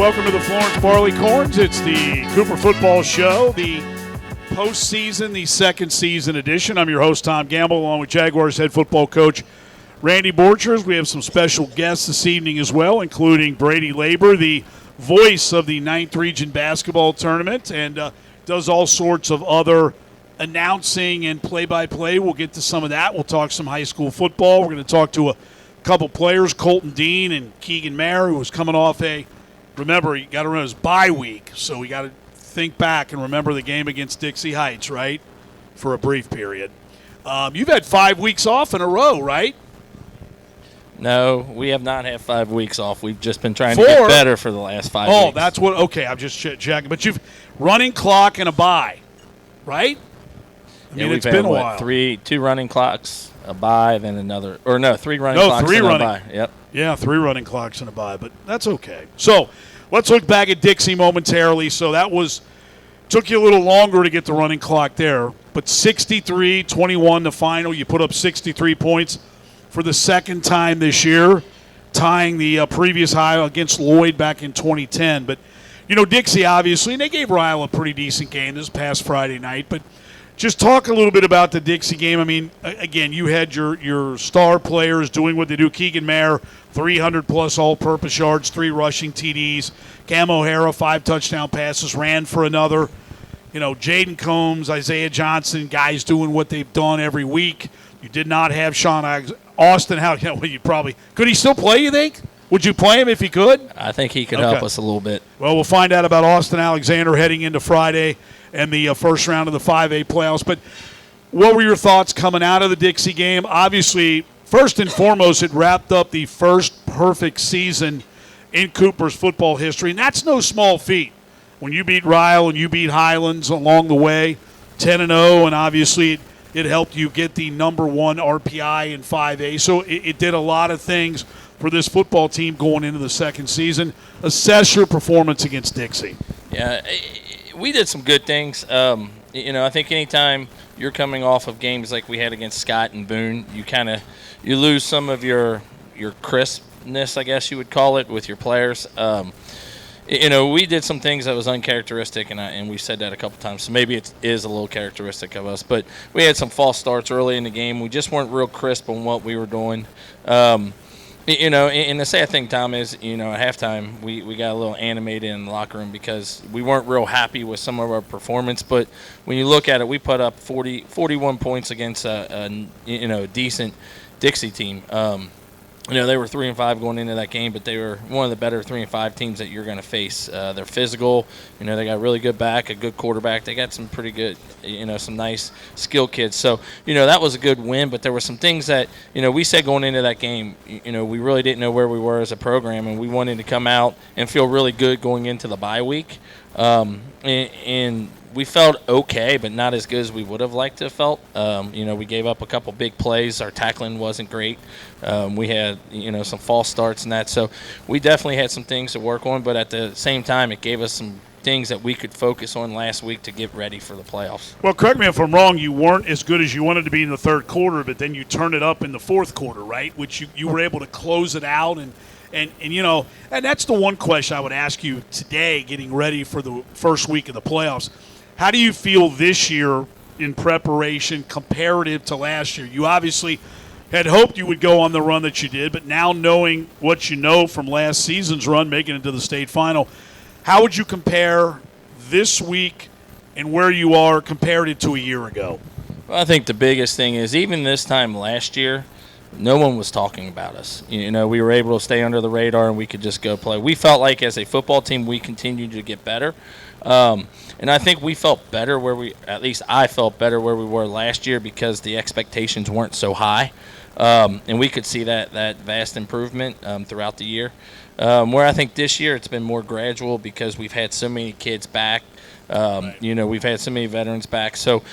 welcome to the Florence Barleycorns. It's the Cooper Football Show, the postseason, the second season edition. I'm your host, Tom Gamble, along with Jaguars head football coach Randy Borchers. We have some special guests this evening as well, including Brady Laber, the voice of the 9th Region Basketball Tournament, and does all sorts of other announcing and play-by-play. We'll get to some of that. We'll talk some high school football. We're going to talk to a couple players, Colton Dean and Keagan Maher, who was coming off remember, you got to remember, it was bye week, so we got to think back and remember the game against Dixie Heights, right, for a brief period. You've had 5 weeks off in a row, right? No, we have not had 5 weeks off. We've just been trying to get better for the last 5 weeks. Oh, that's what – okay, I'm just checking. But you've running clock and a bye, right? I mean, it's been a while. 2 running clocks, a bye, then another – or no, 3 running clocks and a bye. Yep. Yeah, 3 running clocks and a bye, but that's okay. So let's look back at Dixie momentarily. So that took you a little longer to get the running clock there, but 63-21 the final. You put up 63 points for the second time this year, tying the previous high against Lloyd back in 2010. But, Dixie, obviously, and they gave Ryle a pretty decent game this past Friday night, but just talk a little bit about the Dixie game. I mean, again, you had your star players doing what they do. Keagan Maher, 300-plus all-purpose yards, 3 rushing TDs. Cam O'Hara, 5 touchdown passes, ran for another. Jaden Combs, Isaiah Johnson, guys doing what they've done every week. You did not have Austin. Could he still play, you think? Would you play him if he could? I think he could help us a little bit. Well, we'll find out about Austin Alexander heading into Friday and the first round of the 5A playoffs. But what were your thoughts coming out of the Dixie game? Obviously, first and foremost, it wrapped up the first perfect season in Cooper's football history, and that's no small feat. When you beat Ryle and you beat Highlands along the way, 10-0, and obviously it helped you get the number 1 RPI in 5A. So it did a lot of things for this football team going into the second season. Assess your performance against Dixie. Yeah, we did some good things. I think anytime you're coming off of games like we had against Scott and Boone, you lose some of your crispness, I guess you would call it, with your players. We did some things that was uncharacteristic, and we said that a couple times, so maybe it is a little characteristic of us. But we had some false starts early in the game. We just weren't real crisp on what we were doing. And the sad thing, Tom, is, at halftime we got a little animated in the locker room because we weren't real happy with some of our performance. But when you look at it, we put up 41 points against a decent Dixie team. They were 3-5 going into that game, but they were one of the better 3-5 teams that you're going to face. They're physical. They got really good back, a good quarterback. They got some pretty good, some nice skill kids. So, that was a good win, but there were some things that, we said going into that game, we really didn't know where we were as a program, and we wanted to come out and feel really good going into the bye week. And we felt okay, but not as good as we would have liked to have felt. We gave up a couple big plays. Our tackling wasn't great. We had, some false starts and that. So we definitely had some things to work on, but at the same time, it gave us some things that we could focus on last week to get ready for the playoffs. Well, correct me if I'm wrong, you weren't as good as you wanted to be in the third quarter, but then you turned it up in the fourth quarter, right, which you were able to close it out. And that's the one question I would ask you today, getting ready for the first week of the playoffs. How do you feel this year in preparation comparative to last year? You obviously had hoped you would go on the run that you did, but now knowing what you know from last season's run, making it to the state final, how would you compare this week and where you are compared to a year ago? Well, I think the biggest thing is even this time last year, no one was talking about us. We were able to stay under the radar and we could just go play. We felt like as a football team we continued to get better. And I think we felt better at least I felt better where we were last year because the expectations weren't so high. And we could see that vast improvement throughout the year. Where I think this year it's been more gradual because we've had so many kids back. We've had so many veterans back. So,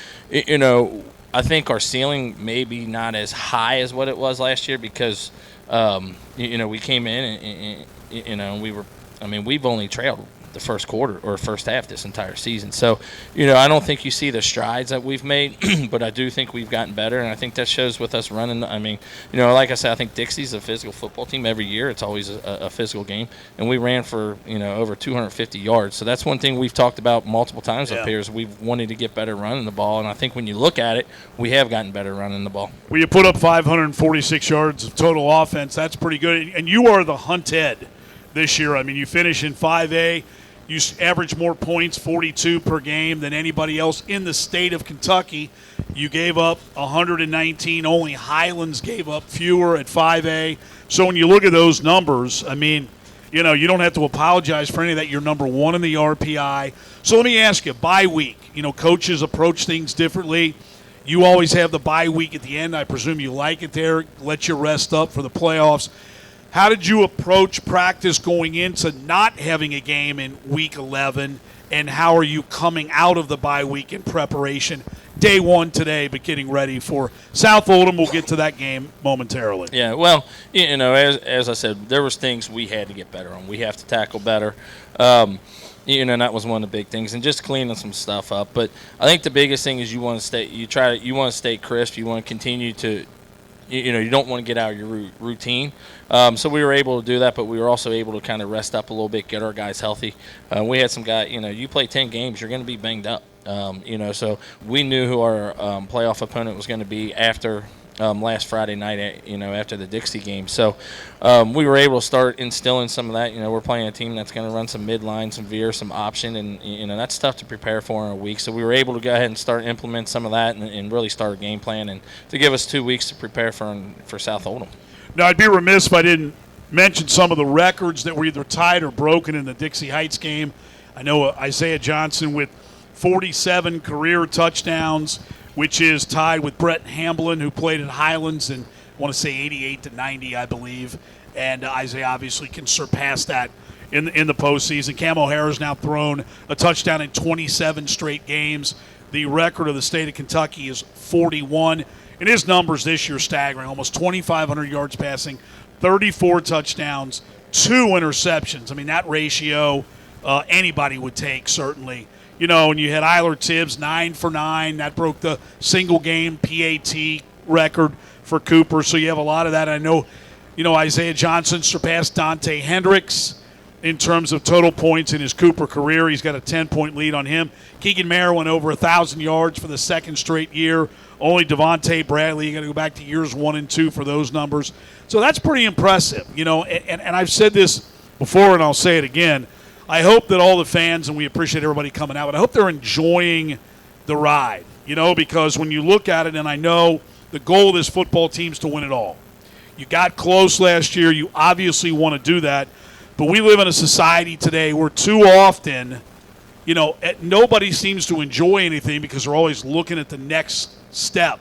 I think our ceiling may be not as high as what it was last year because, we came in and we were – we've only trailed the first quarter or first half this entire season. So, I don't think you see the strides that we've made, but I do think we've gotten better, and I think that shows with us running. I mean, like I said, I think Dixie's a physical football team every year. It's always a physical game, and we ran for, over 250 yards. So that's one thing we've talked about multiple times up here is we've wanted to get better running the ball, and I think when you look at it, we have gotten better running the ball. Well, you put up 546 yards of total offense. That's pretty good, and you are the hunted this year. I mean, you finish in 5A. You average more points, 42 per game, than anybody else in the state of Kentucky. You gave up 119. Only Highlands gave up fewer at 5A. So when you look at those numbers, I mean, you don't have to apologize for any of that. You're number one in the RPI. So let me ask you, bye week. Coaches approach things differently. You always have the bye week at the end. I presume you like it there. Let you rest up for the playoffs. How did you approach practice going into not having a game in week 11, and how are you coming out of the bye week in preparation? Day one today, but getting ready for South Oldham. We'll get to that game momentarily. Yeah, well, as I said, there was things we had to get better on. We have to tackle better. And that was one of the big things, and just cleaning some stuff up. But I think the biggest thing is you want to stay crisp. You want to continue to, you don't want to get out of your routine. So we were able to do that, but we were also able to kind of rest up a little bit, get our guys healthy. We had some guys, you play 10 games, you're going to be banged up. So we knew who our playoff opponent was going to be after last Friday night, after the Dixie game. So we were able to start instilling some of that. We're playing a team that's going to run some midline, some veer, some option, and that's tough to prepare for in a week. So we were able to go ahead and start implement some of that and really start a game plan, and to give us 2 weeks to prepare for South Oldham. Now, I'd be remiss if I didn't mention some of the records that were either tied or broken in the Dixie Heights game. I know Isaiah Johnson with 47 career touchdowns, which is tied with Brett Hamblin, who played at Highlands in, I want to say 88 to 90, I believe. And Isaiah obviously can surpass that in the postseason. Cam O'Hara has now thrown a touchdown in 27 straight games. The record of the state of Kentucky is 41. And his numbers this year staggering, almost 2,500 yards passing, 34 touchdowns, 2 interceptions. I mean, that ratio anybody would take, certainly. And you had Eiler Tibbs, 9 for 9. That broke the single-game PAT record for Cooper. So you have a lot of that. I know, Isaiah Johnson surpassed Dante Hendricks in terms of total points in his Cooper career. He's got a 10-point lead on him. Keagan Maher went over 1,000 yards for the second straight year. Only Devontae Bradley. You got to go back to years 1 and 2 for those numbers. So that's pretty impressive. And I've said this before, and I'll say it again. I hope that all the fans, and we appreciate everybody coming out, but I hope they're enjoying the ride, because when you look at it, and I know the goal of this football team is to win it all. You got close last year. You obviously want to do that. But we live in a society today where too often, nobody seems to enjoy anything because they're always looking at the next step.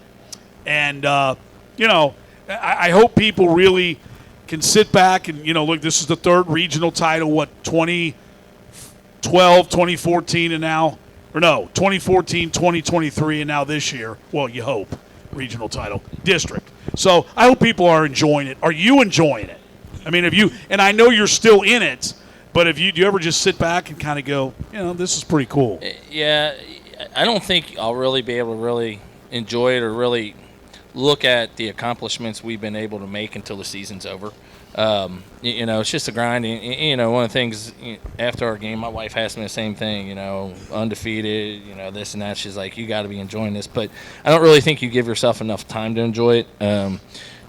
And, I hope people really can sit back and, look, this is the third regional title, 2012, 2014, and now, 2014, 2023, and now this year. Well, you hope. Regional title. District. So I hope people are enjoying it. Are you enjoying it? I mean, and I know you're still in it, but do you ever just sit back and kind of go, this is pretty cool? Yeah, I don't think I'll really be able to really enjoy it or really look at the accomplishments we've been able to make until the season's over. It's just a grind. One of the things after our game, my wife asked me the same thing, undefeated, this and that. She's like, you got to be enjoying this. But I don't really think you give yourself enough time to enjoy it.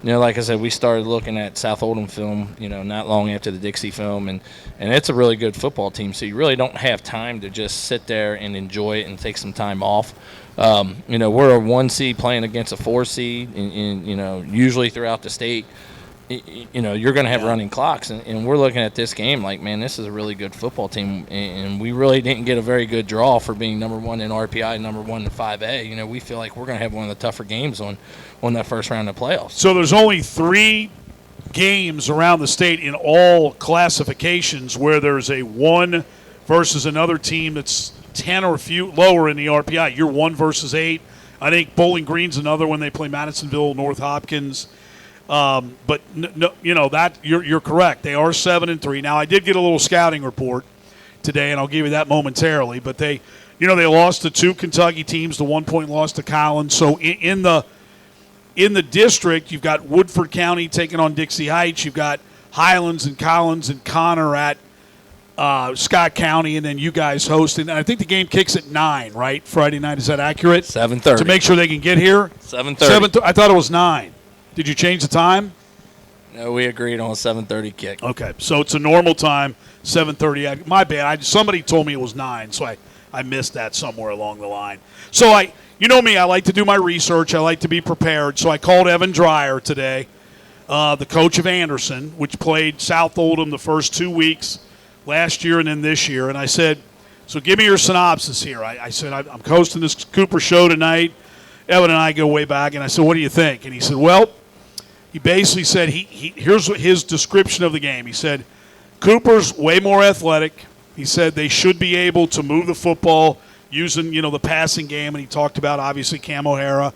Like I said, we started looking at South Oldham film, not long after the Dixie film, and it's a really good football team. So you really don't have time to just sit there and enjoy it and take some time off. We're a 1 seed playing against a 4 seed, and usually throughout the state, you're going to have running clocks, and we're looking at this game like, man, this is a really good football team, and we really didn't get a very good draw for being number 1 in RPI, number 1 in 5A. We feel like we're going to have one of the tougher games on that first round of playoffs. So there's only 3 games around the state in all classifications where there's a 1 versus another team that's 10 or lower in the RPI. You're 1 versus 8. I think Bowling Green's another one. They play Madisonville, North Hopkins. But no, that you're correct. They are 7-3. Now I did get a little scouting report. today, and I'll give you that momentarily. But they lost to 2 Kentucky teams, the 1-point loss to Collins. So in the district, you've got Woodford County taking on Dixie Heights. You've got Highlands and Collins and Connor at Scott County, and then you guys hosting. And I think the game kicks at 9, right? Friday night. Is that accurate? 7:30. To make sure they can get here? 7:30. I thought it was 9. Did you change the time? No, we agreed on a 7:30 kick. Okay, so it's a normal time, 7:30. My bad. Somebody told me it was 9, so I missed that somewhere along the line. So you know me, I like to do my research. I like to be prepared. So I called Evan Dreyer today, the coach of Anderson, which played South Oldham the first 2 weeks last year and then this year. And I said, so give me your synopsis here. I said, I'm hosting this Cooper show tonight. Evan and I go way back. And I said, what do you think? And he said, well, he basically said, here's his description of the game. He said, Cooper's way more athletic. He said they should be able to move the football using, the passing game. And he talked about, obviously, Cam O'Hara.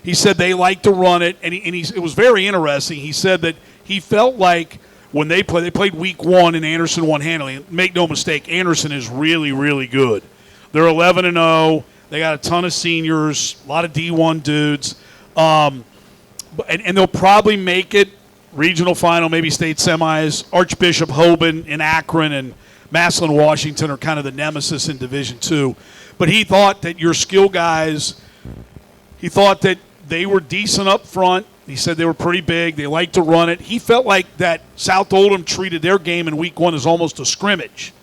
He said they like to run it. And it was very interesting. He said that he felt like when they played week 1 and Anderson won handily. Make no mistake, Anderson is really, really good. They're 11-0. They got a ton of seniors, a lot of D1 dudes. And they'll probably make it regional final, maybe state semis. Archbishop Hoban in Akron and Massillon, Washington are kind of the nemesis in Division II. But he thought that your skill guys, he thought that they were decent up front. He said they were pretty big. They liked to run it. He felt like that South Oldham treated their game in week 1 as almost a scrimmage.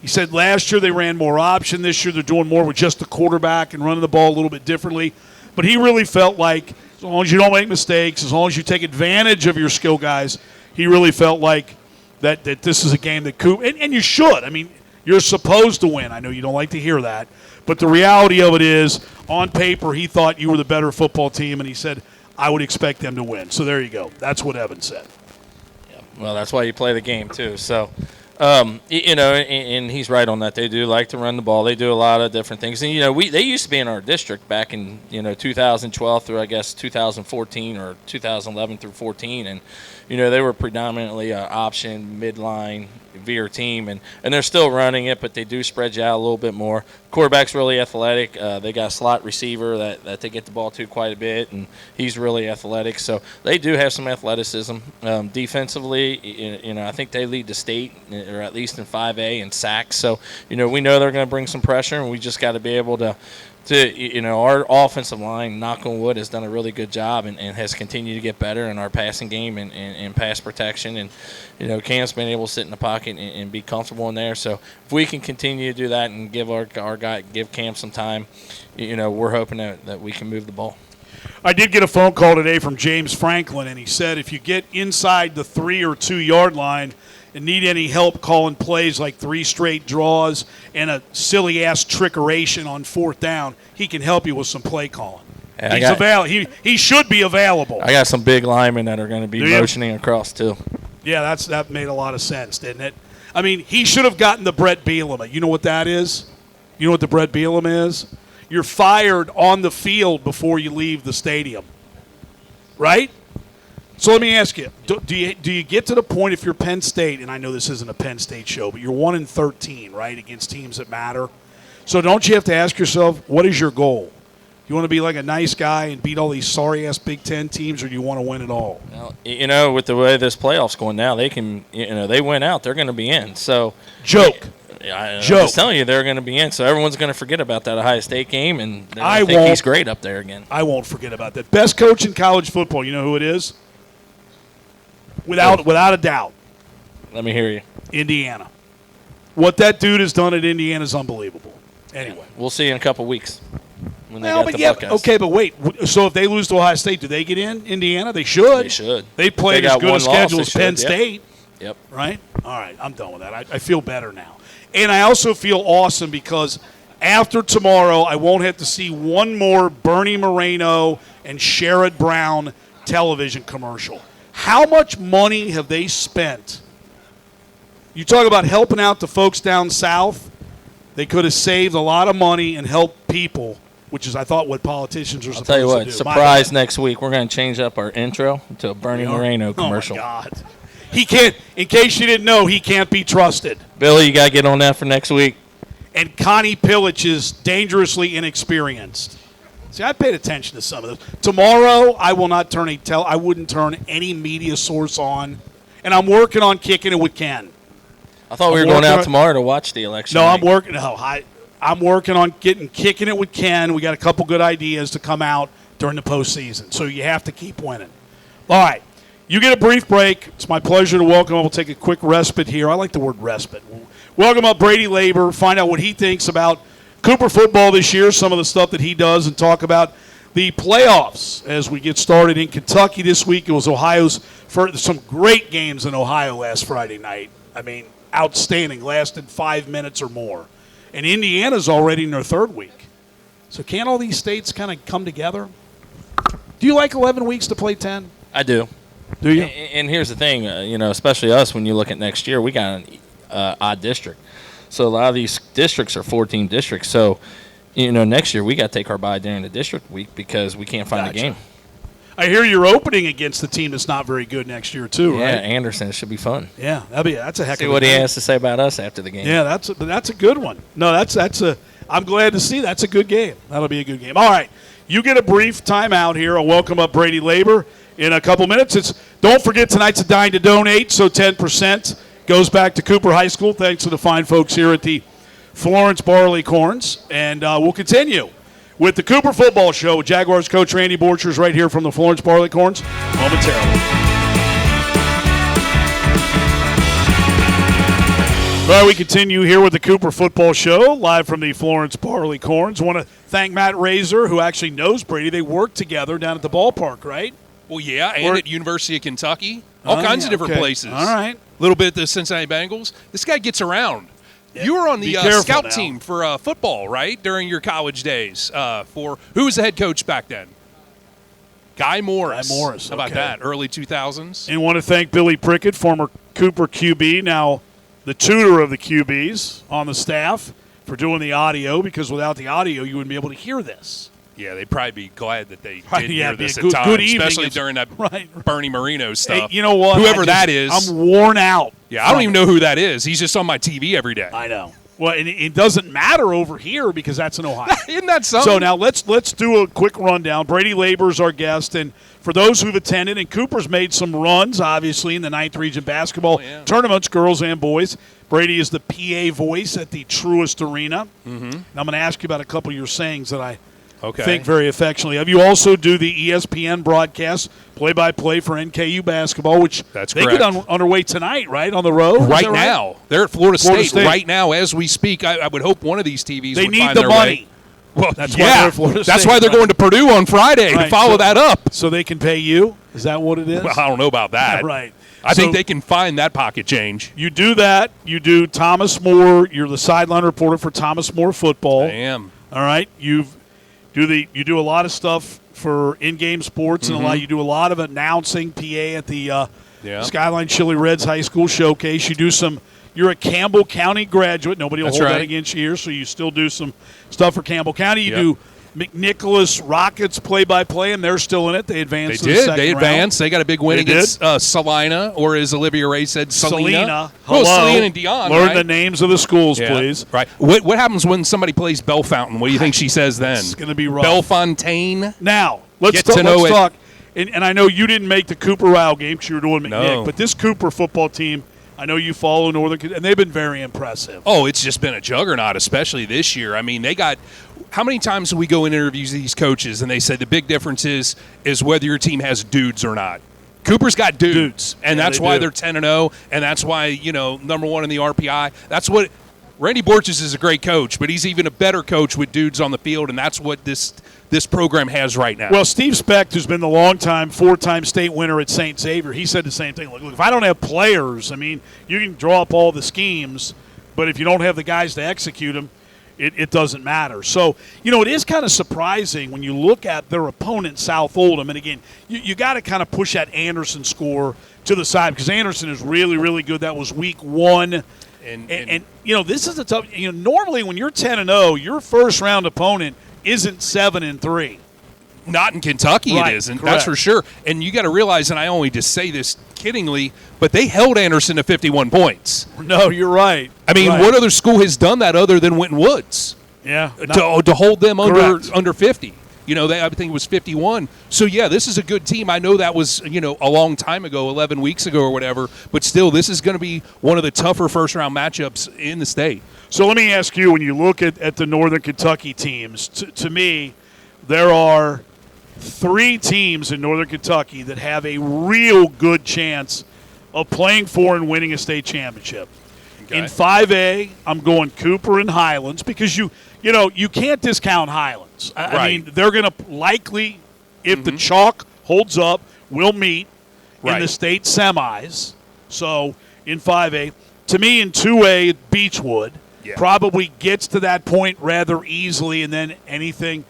He said last year they ran more option. This year they're doing more with just the quarterback and running the ball a little bit differently. But he really felt like as long as you don't make mistakes, as long as you take advantage of your skill guys, he really felt like that this is a game that Coop, and you should. I mean, you're supposed to win. I know you don't like to hear that. But the reality of it is, on paper, he thought you were the better football team, and he said, I would expect them to win. So there you go. That's what Evan said. Yeah, well, that's why you play the game, too. So, and he's right on that. They do like to run the ball. They do a lot of different things. And, they used to be in our district back in, 2012 through, I guess, 2014 or 2011 through 14. And, they were predominantly an option, midline, veer team. And they're still running it, but they do spread you out a little bit more. Quarterback's really athletic. They got a slot receiver that they get the ball to quite a bit, and he's really athletic. So they do have some athleticism. Defensively, I think they lead the state, or at least in 5A, in sacks. So, we know they're going to bring some pressure, and we just got to be able to our offensive line, knock on wood, has done a really good job and has continued to get better in our passing game and pass protection. And, Cam's been able to sit in the pocket and be comfortable in there. So if we can continue to do that and give our guy, give Cam some time, we're hoping that we can move the ball. I did get a phone call today from James Franklin, and he said if you get inside the 3 or 2 yard line and need any help calling plays like 3 straight draws and a silly-ass trickeration on 4th down, he can help you with some play calling. Yeah, he should be available. I got some big linemen that are going to be motioning across, too. Yeah, that made a lot of sense, didn't it? I mean, he should have gotten the Brett Bielema. You know what that is? You know what the Brett Bielema is? You're fired on the field before you leave the stadium, right? So let me ask you, do you get to the point if you're Penn State, and I know this isn't a Penn State show, but you're 1-13, right, against teams that matter. So don't you have to ask yourself, what is your goal? You want to be like a nice guy and beat all these sorry-ass Big Ten teams, or do you want to win it all? Well, with the way this playoff's going now, they can, they win out, they're going to be in. So Joke. I'm just telling you, they're going to be in. So everyone's going to forget about that Ohio State game, and I think he's great up there again. I won't forget about that. Best coach in college football, you know who it is? Without a doubt. Let me hear you. Indiana. What that dude has done at Indiana is unbelievable. Anyway. We'll see in a couple weeks when they got the Buckeyes. Okay, but wait. So if they lose to Ohio State, do they get in Indiana? They should. They should. They played as good a schedule as Penn Yep. State. Yep. Right? All right, I'm done with that. I feel better now. And I also feel awesome because after tomorrow, I won't have to see one more Bernie Moreno and Sherrod Brown television commercial. How much money have they spent? You talk about helping out the folks down south. They could have saved a lot of money and helped people, which is, I thought, what politicians are supposed to do. I'll tell you what, surprise next week. We're going to change up our intro to a Bernie Moreno commercial. Oh, my God. He can't. In case you didn't know, he can't be trusted. Billy, you got to get on that for next week. And Connie Pillage is dangerously inexperienced. See, I paid attention to some of this. Tomorrow, I will not turn I wouldn't turn any media source on, and I'm working on kicking it with Ken. I thought we were going out tomorrow to watch the election. No, I'm working. No, I'm working on kicking it with Ken. We got a couple good ideas to come out during the postseason, so you have to keep winning. All right, you get a brief break. It's my pleasure to welcome. We'll take a quick respite here. I like the word respite. Welcome up Brady Laber. Find out what he thinks about Cooper football this year, some of the stuff that he does, and talk about the playoffs as we get started in Kentucky this week. It was Ohio's first. Some great games in Ohio last Friday night. I mean, outstanding. Lasted 5 minutes or more. And Indiana's already in their third week. So can't all these states kind of come together? Do you like 11 weeks to play 10? I do. Do you? And here's the thing, especially us, when you look at next year, we got an odd district. So a lot of these districts are 14 districts. So, next year we got to take our bye during the district week because we can't find a game. I hear you're opening against the team that's not very good next year too, right? Yeah, Anderson. It should be fun. Yeah, that's a heck of a game. See what he has to say about us after the game. Yeah, that's a good one. No, I'm glad to see that's a good game. That'll be a good game. All right, you get a brief timeout here. I'll welcome up Brady Laber in a couple minutes. Don't forget tonight's a dime to donate, so 10% goes back to Cooper High School. Thanks to the fine folks here at the Florence Barleycorns, and we'll continue with the Cooper Football Show with Jaguars coach Randy Borchers right here from the Florence Barleycorns momentarily. All right, we continue here with the Cooper Football Show live from the Florence Barleycorns. I want to thank Matt Razor, who actually knows Brady. They work together down at the ballpark, right? Well, yeah, and at University of Kentucky. All kinds of different places. All right. A little bit at the Cincinnati Bengals. This guy gets around. Yeah. You were on the scout team for football, right, during your college days. Who was the head coach back then? Guy Morris. How about that? Early 2000s. And want to thank Billy Prickett, former Cooper QB, now the tutor of the QBs on the staff, for doing the audio, because without the audio, you wouldn't be able to hear this. Yeah, they'd probably be glad that they did hear this at times, good especially during that Bernie Marino stuff. Hey, you know what? Whoever that is. I'm worn out. Yeah, I don't even know who that is. He's just on my TV every day. I know. Well, and it doesn't matter over here because that's in Ohio. Isn't that something? So now let's do a quick rundown. Brady Laber's our guest, and for those who've attended, and Cooper's made some runs, obviously, in the 9th Region basketball tournaments, girls and boys. Brady is the PA voice at the Truist Arena. Mm-hmm. And I'm going to ask you about a couple of your sayings that I think very affectionately of. You also do the ESPN broadcast, play-by-play for NKU basketball, which they get underway tonight, right, on the road? Right now. They're at Florida State right now as we speak. I would hope one of these TVs would find their money. Way. Well, that's why they're at Florida State. That's why they're going to Purdue on Friday to follow that up. So they can pay you? Is that what it is? Well, I don't know about that. Right. I think they can find that pocket change. You do that. You do Thomas More. You're the sideline reporter for Thomas More football. I am. All right. You do a lot of stuff for in-game sports, and you do a lot of announcing, PA at the Skyline Chili Reds High School Showcase. You do some. You're a Campbell County graduate. Nobody will hold that against you here, so you still do some stuff for Campbell County. You do McNicholas Rockets play-by-play, and they're still in it. They advanced. They advanced. They got a big win against Salina, or as Olivia Ray said, Salina. Hello. Salina and Dion. Learn the names of the schools, please. Right. What happens when somebody plays Bellefontaine? What do you think she says then? It's going to be rough. Bellefontaine. Now, let's talk. And I know you didn't make the Cooper Row game because you were doing McNick, but this Cooper football team, I know you follow Northern, and they've been very impressive. Oh, it's just been a juggernaut, especially this year. I mean, they got – how many times do we go and interview these coaches, and they say the big difference is whether your team has dudes or not. Cooper's got dudes, and that's why they're 10-0, and that's why, number one in the RPI. That's what – Randy Borchers is a great coach, but he's even a better coach with dudes on the field, and that's what this program has right now. Well, Steve Specht, who's been the longtime four-time state winner at St. Xavier, he said the same thing. Look, if I don't have players, I mean, you can draw up all the schemes, but if you don't have the guys to execute them, it doesn't matter. So, it is kind of surprising when you look at their opponent, South Oldham. And, again, you got to kind of push that Anderson score to the side because Anderson is really, really good. That was week one. And this is a tough – normally when you're 10-0, your first-round opponent isn't 7-3. Not in Kentucky, Right, it isn't. correct. That's for sure. And you got to realize, and I only just say this kiddingly, but they held Anderson to 51 points. No, you're right. I mean, Right. what other school has done that other than Winton Woods? Yeah. To hold them Correct. under 50. I think it was 51. So, yeah, this is a good team. I know that was, a long time ago, 11 weeks ago or whatever. But still, this is going to be one of the tougher first-round matchups in the state. So let me ask you, when you look at the Northern Kentucky teams, to me, there are 3 teams in Northern Kentucky that have a real good chance of playing for and winning a state championship. Okay. In 5A, I'm going Cooper and Highlands because you can't discount Highlands. I Right. mean, they're going to likely, if the chalk holds up, will meet in Right. the state semis. So in 5A, to me in 2A, Beechwood probably gets to that point rather easily, and then anything.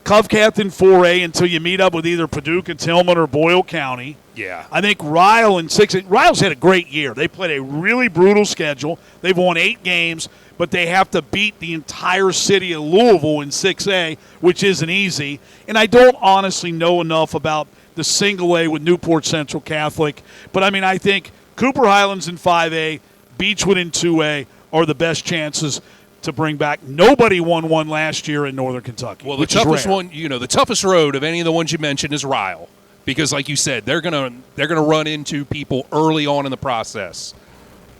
Covcath in 4A until you meet up with either Paducah, Tillman, or Boyle County. Yeah. I think Ryle in 6A. Ryle's had a great year. They played a really brutal schedule. They've won 8 games, but they have to beat the entire city of Louisville in 6A, which isn't easy. And I don't honestly know enough about the single A with Newport Central Catholic. But, I mean, I think Cooper Highlands in 5A, Beechwood in 2A are the best chances to bring back. Nobody won one last year in Northern Kentucky. Well, the which is toughest rare. one, the toughest road of any of the ones you mentioned is Ryle, because, like you said, they're gonna run into people early on in the process.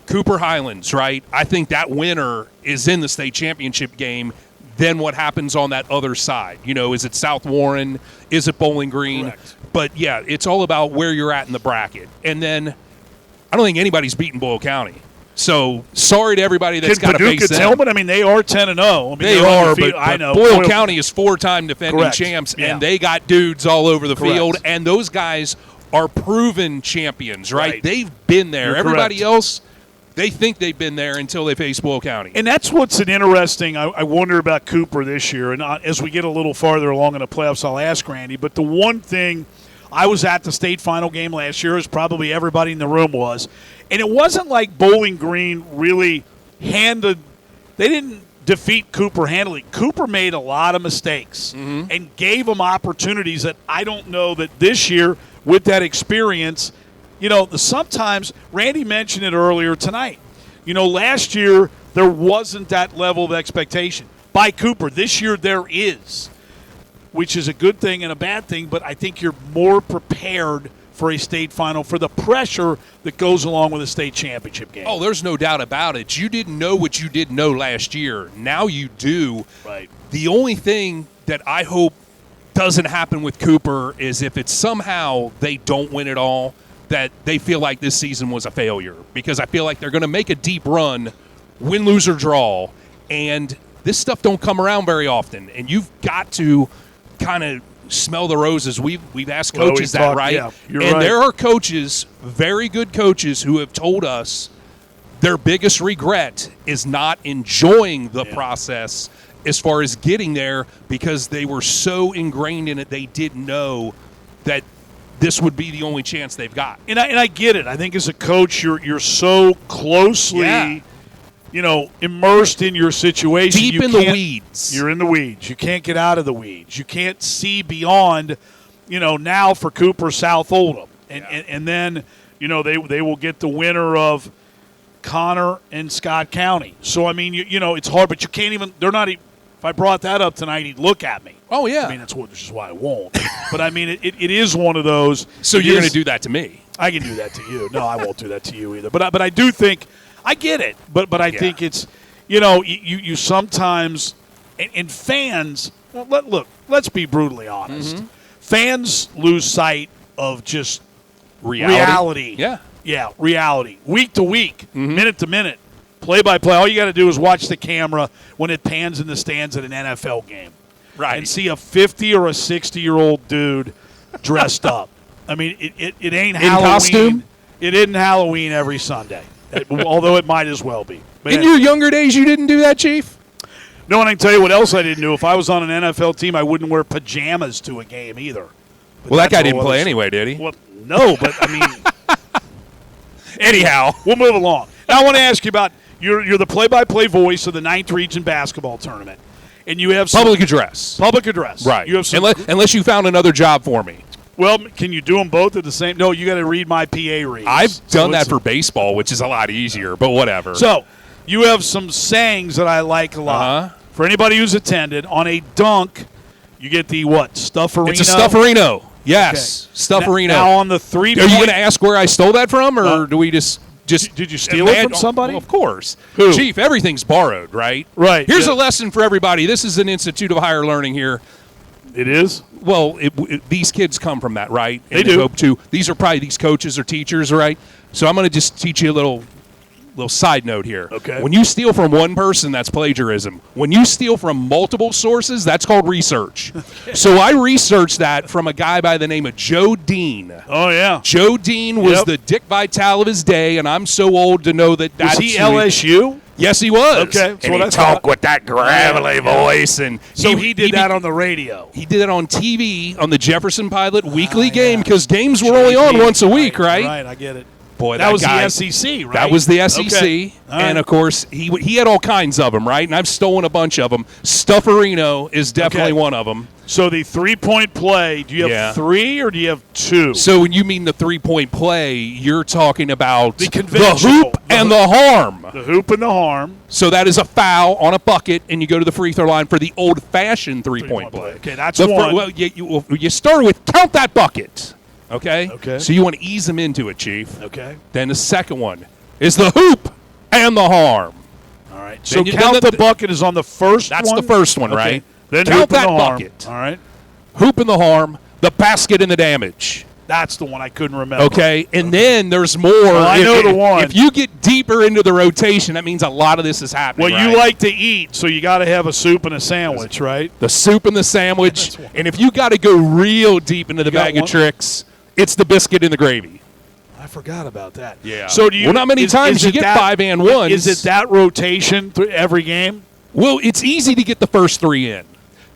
Cooper Highlands, right? I think that winner is in the state championship game. Then what happens on that other side? Is it South Warren? Is it Bowling Green? Correct. But yeah, it's all about where you're at in the bracket. And then I don't think anybody's beaten Boyle County. So sorry to everybody that's got to Paducah, face them. Tillman, I mean, they are 10-0. I mean, They they're are, undefeated. but I know. Boyle County is 4-time defending Correct. champs, Yeah. and they got dudes all over the Correct. field, and those guys are proven champions, right? Right. They've been there. You're Everybody correct. else, they think they've been there until they face Boyle County. And that's what's an interesting, I wonder about Cooper this year. And as we get a little farther along in the playoffs, I'll ask Randy. But the one thing, I was at the state final game last year, as probably everybody in the room was. And it wasn't like Bowling Green really they didn't defeat Cooper handily. Cooper made a lot of mistakes and gave them opportunities that I don't know that this year, with that experience, sometimes, Randy mentioned it earlier tonight. Last year there wasn't that level of expectation by Cooper. This year there is, which is a good thing and a bad thing, but I think you're more prepared for a state final, for the pressure that goes along with a state championship game. Oh, there's no doubt about it. You didn't know what you didn't know last year. Now you do. Right. The only thing that I hope doesn't happen with Cooper is if it's somehow they don't win it all, that they feel like this season was a failure, because I feel like they're going to make a deep run, win, lose, or draw, and this stuff don't come around very often, and you've got to kind of smell the roses. We've asked coaches that, right? Yeah, you're and right. there are coaches, very good coaches, who have told us their biggest regret is not enjoying the process as far as getting there, because they were so ingrained in it they didn't know that this would be the only chance they've got. And I get it. I think as a coach, you're so closely, immersed in your situation. Deep You in the can't- weeds. You're in the weeds. You can't get out of the weeds. You can't see beyond, now for Cooper, South Oldham. And then, they will get the winner of Connor and Scott County. So, I mean, it's hard, but you can't even – they're not even – if I brought that up tonight, he'd look at me. Oh, yeah. I mean, which is why I won't. But, I mean, it is one of those. So it you're going is- to do that to me. I can do that to you. No, I won't do that to you either. But I do think I get it. But I think it's you sometimes and fans. Well, look, let's be brutally honest. Fans lose sight of just reality. Yeah. Reality. Week to week, minute to minute, play by play. All you got to do is watch the camera when it pans in the stands at an NFL game, Right. and see a 50 or a 60-year-old dude dressed up. I mean, it ain't Halloween. costume? It isn't Halloween every Sunday, although it might as well be. But In your younger days, you didn't do that, Chief? no, and I can tell you what else I didn't do. If I was on an NFL team, I wouldn't wear pajamas to a game either. But Well, that that's guy a didn't whole play other- anyway, did he? Well, no, but I mean, Anyhow. we'll move along. Now I want to ask you about you're the play-by-play voice of the 9th Region basketball tournament, and you have some Public address. Public address. Right. You have some. Unless you found another job for me. Well, can you do them both at the same? No, you got to read my PA reads. I've done that for baseball, which is a lot easier, but whatever. So you have some sayings that I like a lot. Uh-huh. For anybody who's attended, on a dunk, you get the what? Stufferino? It's a stufferino. Yes, stufferino. Now on the 3 Are you going to ask where I stole that from, or do we just did you steal it from somebody? Well, of course. Who? Chief, everything's borrowed, right? Right. Here's Yeah. a lesson for everybody. This is an Institute of Higher Learning here. It is? Well, these kids come from that, right? And They do. Hope to. These are probably these coaches or teachers, right? So I'm going to just teach you a little side note here. Okay. When you steal from one person, that's plagiarism. When you steal from multiple sources, that's called research. So I researched that from a guy by the name of Joe Dean. Oh, yeah. Joe Dean was Yep. the Dick Vitale of his day, and I'm so old to know that Was that's he LSU? Yes, he was. Okay, that's and what he I talked thought. with that gravelly voice, and So he did that on the radio. He did it on TV on the Jefferson Pilot weekly yeah. game because games were only on once a week, right? Right, I get it. Boy, That was guy, the SEC, right? That was the SEC, Okay. All right. and of course he had all kinds of them, right? And I've stolen a bunch of them. Stufferino is definitely Okay. one of them. So the 3-point play, do you have Yeah. 3 or do you have 2? So when you mean the 3-point play, you're talking about The conventional. hoop and the harm. The hoop and the harm. So that is a foul on a bucket, and you go to the free throw line for the old-fashioned three-point play. Okay, that's The one. well, you start with count that bucket. Okay. Okay. So you want to ease them into it, Chief. Okay. Then the second one is the hoop and the harm. All right. So you- count then the bucket is on the first one? That's the first one, Okay. right? Then Count hoop and that the harm. bucket. All right. Hoop and the harm, the basket and the damage. That's the one I couldn't remember. Okay, and then there's more. Well, I know the one. If you get deeper into the rotation, that means a lot of this is happening. Well, you right? like to eat, so you got to have a soup and a sandwich, right? the soup and the sandwich, That's one. and if you got to go real deep into the got bag of one? tricks, it's the biscuit and the gravy. I forgot about that. Yeah. So do you? Well, not many times is you it get that, 5 and 1s. Is it that rotation through every game? Well, it's easy to get the first 3 in.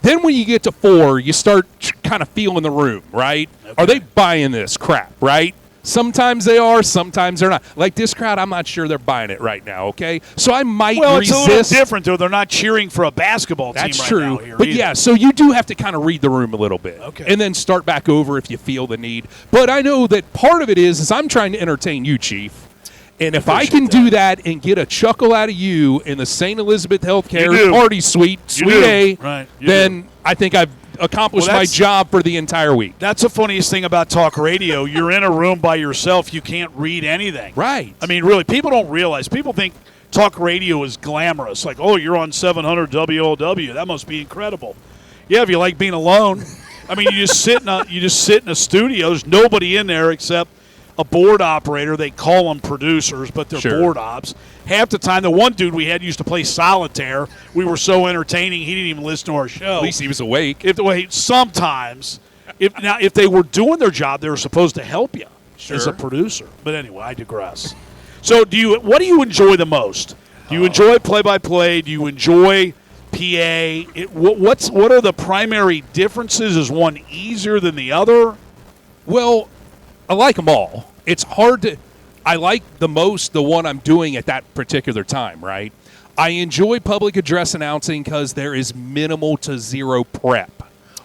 Then when you get to 4, you start kind of feeling the room, right? Are they buying this crap, right? Sometimes they are, sometimes they're not. Like this crowd, I'm not sure they're buying it right now, okay? So I might Well, it's resist. a little different, though. They're not cheering for a basketball team That's right true. now here But either. yeah, so you do have to kind of read the room a little bit. Okay. And then start back over if you feel the need. But I know that part of it is I'm trying to entertain you, Chief. And if I can do that and get a chuckle out of you in the St. Elizabeth You Healthcare do. Party Suite, You Suite do. A, Right. You then I think I've accomplished Well, my that's- job for the entire week. That's the funniest thing about talk radio. You're in a room by yourself. You can't read anything. Right. I mean, really, people don't realize. People think talk radio is glamorous. Like, oh, you're on 700 WLW. That must be incredible. Yeah, if you like being alone. I mean, you just sit in a studio. There's nobody in there except a board operator. They call them producers, but they're Sure. board ops. Half the time, the one dude we had used to play solitaire. We were so entertaining, he didn't even listen to our show. At least he was awake. Sometimes, if they were doing their job, they were supposed to help you as Sure. a producer. But anyway, I digress. So, what do you enjoy the most? Do you enjoy play-by-play? Do you enjoy PA? What are the primary differences? Is one easier than the other? Well, I like them all. It's hard to. I like the most the one I'm doing at that particular time, right? I enjoy public address announcing because there is minimal to zero prep.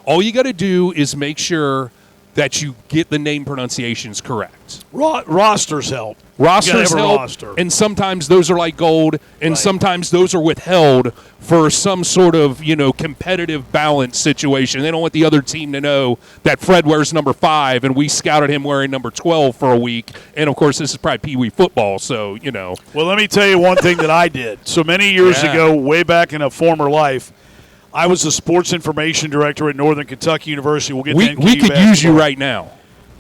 All you got to do is make sure that you get the name pronunciations correct. Rosters help. Rosters You gotta have a help, roster. and sometimes those are like gold, and Right. sometimes those are withheld for some sort of competitive balance situation. They don't want the other team to know that Fred wears number 5, and we scouted him wearing number 12 for a week. And of course, this is probably Pee Wee football, so Well, let me tell you one thing that I did. So many years Yeah. ago, way back in a former life, I was the sports information director at Northern Kentucky University. We'll get to we NKU could use you basketball. right now.